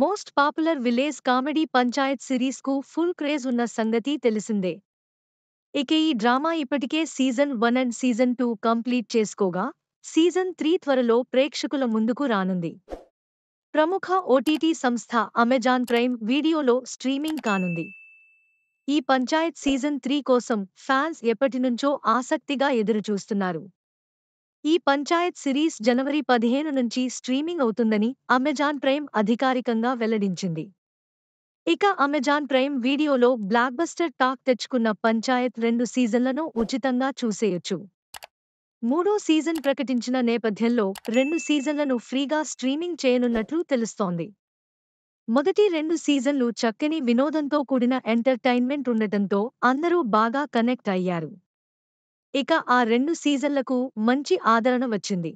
Most popular village comedy Panchayat series కు full craze ఉన్న సంగతి తెలిసిందే. ఇక ఈ డ్రామా ఇప్పటికే సీజన్ 1 అండ్ సీజన్ 2 కంప్లీట్ చేసుకోగా, సీజన్ 3 త్వరలో ప్రేక్షకుల ముందుకు రానుంది. ప్రముఖ ఓటీటీ సంస్థ అమెజాన్ ప్రైమ్ వీడియోలో స్ట్రీమింగ్ కానుంది. ఈ పంచాయత్ సీజన్ 3 కోసం ఫ్యాన్స్ ఎప్పటినుంచో ఆసక్తిగా ఎదురుచూస్తున్నారు. ఈ పంచాయత్ సిరీస్ జనవరి 15 నుంచి స్ట్రీమింగ్ అవుతుందని అమెజాన్ ప్రైమ్ అధికారికంగా వెల్లడించింది. ఇక అమెజాన్ ప్రైమ్ వీడియోలో బ్లాక్బస్టర్ టాక్ తెచ్చుకున్న పంచాయత్ 2 సీజన్లను ఉచితంగా చూసేయొచ్చు. మూడో సీజన్ ప్రకటించిన నేపథ్యంలో 2 సీజన్లను ఫ్రీగా స్ట్రీమింగ్ చేయనున్నట్లు తెలుస్తోంది. మొదటి 2 సీజన్లు చక్కని వినోదంతో కూడిన ఎంటర్టైన్మెంట్ ఉండటంతో అందరూ బాగా కనెక్ట్ అయ్యారు. ఇక ఆ 2 సీజన్లకు మంచి ఆదరణ వచ్చింది.